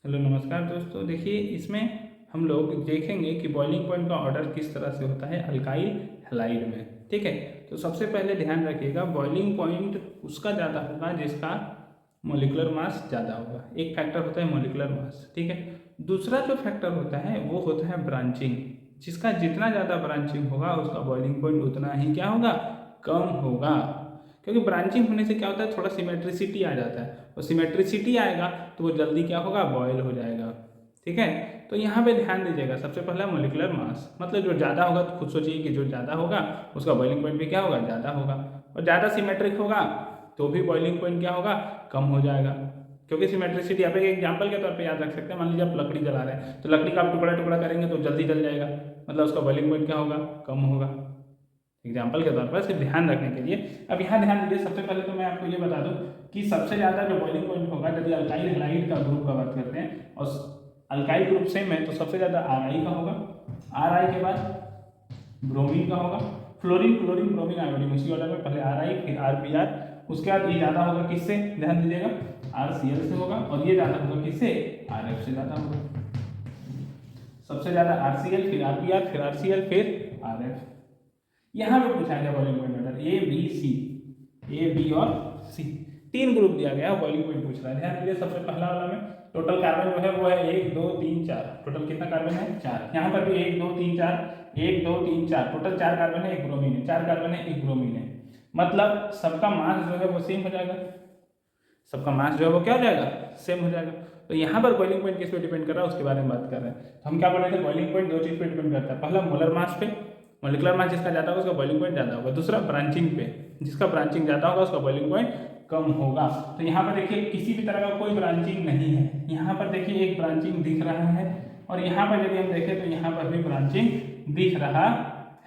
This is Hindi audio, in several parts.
हेलो नमस्कार दोस्तों। देखिए इसमें हम लोग देखेंगे कि बॉइलिंग पॉइंट का ऑर्डर किस तरह से होता है अल्काइल हैलाइड में। ठीक है, तो सबसे पहले ध्यान रखिएगा बॉइलिंग पॉइंट उसका ज़्यादा होगा जिसका मोलिकुलर मास ज़्यादा होगा। एक फैक्टर होता है मोलिकुलर मास, ठीक है। दूसरा जो फैक्टर होता है वो होता है ब्रांचिंग। जिसका जितना ज़्यादा ब्रांचिंग होगा उसका बॉइलिंग पॉइंट उतना ही क्या होगा, कम होगा। क्योंकि ब्रांचिंग होने से क्या होता है, थोड़ा सिमेट्रिसिटी आ जाता है, और सिमेट्रिसिटी आएगा तो वो जल्दी क्या होगा, बॉयल हो जाएगा। ठीक है, तो यहाँ पे ध्यान दीजिएगा। सबसे पहला मोलिकुलर मास, मतलब जो ज़्यादा होगा तो खुद सोचिए कि जो ज़्यादा होगा उसका बॉइलिंग पॉइंट भी क्या होगा, ज़्यादा होगा। और ज़्यादा सिमेट्रिक होगा तो भी बॉइलिंग पॉइंट क्या होगा, कम हो जाएगा। क्योंकि सिमेट्रिसिटी आप एक एग्जाम्पल के तौर पे याद रख सकते हैं। मान लीजिए आप लकड़ी जला रहे हैं तो लकड़ी का आप टुकड़ा टुकड़ा करेंगे तो जल्दी जल जाएगा, मतलब उसका बॉइलिंग पॉइंट क्या होगा, कम होगा। एग्जाम्पल के तौर पर सिर्फ ध्यान रखने के लिए। अब यहाँ ध्यान दीजिए, सबसे पहले तो मैं आपको ये बता दूं कि सबसे ज़्यादा जो बॉइलिंग पॉइंट होगा यदि अल्काइल हैलाइड का ग्रुप का बात करते हैं और अल्काइल ग्रुप सेम है तो सबसे ज़्यादा आर का होगा। आर के बाद ब्रोमीन का होगा, फ्लोरीन क्लोरीन ब्रोमीन आयोडीन, उसी ऑर्डर में पहले आर फिर आर। उसके बाद ये ज़्यादा होगा किससे, ध्यान दीजिएगा, RCl से होगा। और ये ज़्यादा होगा किससे, RF से ज़्यादा होगा। सबसे ज़्यादा RCl, फिर RBr, फिर RCl, फिर RF। यहाँ पे पूछा गया boiling point order A B और सी, तीन ग्रुप दिया गया, बॉइलिंग पॉइंट पूछ रहा है। ध्यान दीजिए, सबसे पहला वाला में टोटल कार्बन जो है वो है 1 2 3 4। टोटल कितना कार्बन है, 4। यहाँ पर भी 1 2 3 4, 1 2 3 4, टोटल 4 कार्बन है, 1 ब्रोमीन है। 4 कार्बन है, 1 ब्रोमीन है, मतलब सबका मास जो है वो सेम हो जाएगा। सबका मास जो है वो क्या हो जाएगा, सेम हो जाएगा। तो यहाँ पर बॉइलिंग पॉइंट किस पे डिपेंड कर रहा है उसके बारे में बात कर रहे हैं। तो हम क्या बोल रहे थे, बॉइलिंग पॉइंट दो चीज़ पे डिपेंड करता है। पहला मोलर मास पे, मोलिकुलर मास जिसका ज़्यादा होगा उसका बॉइलिंग पॉइंट ज़्यादा होगा। दूसरा ब्रांचिंग पे, जिसका ब्रांचिंग ज़्यादा होगा उसका बॉइलिंग पॉइंट कम होगा। तो यहाँ पर देखिए किसी भी तरह का कोई ब्रांचिंग नहीं है। यहाँ पर देखिए एक ब्रांचिंग दिख रहा है, और यहाँ पर यदि हम देखें तो यहाँ पर भी ब्रांचिंग दिख रहा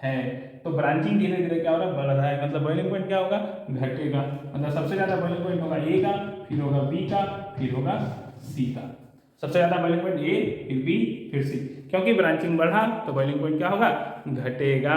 है। तो ब्रांचिंग धीरे धीरे क्या हो रहा है, बढ़ रहा है, मतलब बॉइलिंग पॉइंट क्या होगा, घटेगा। मतलब सबसे ज़्यादा बॉइलिंग पॉइंट होगा ए का, फिर होगा बी का, फिर होगा सी का। सबसे ज़्यादा बॉइलिंग पॉइंट ए, फिर बी, फिर सी। क्योंकि ब्रांचिंग बढ़ा तो बॉइलिंग पॉइंट क्या होगा, घटेगा।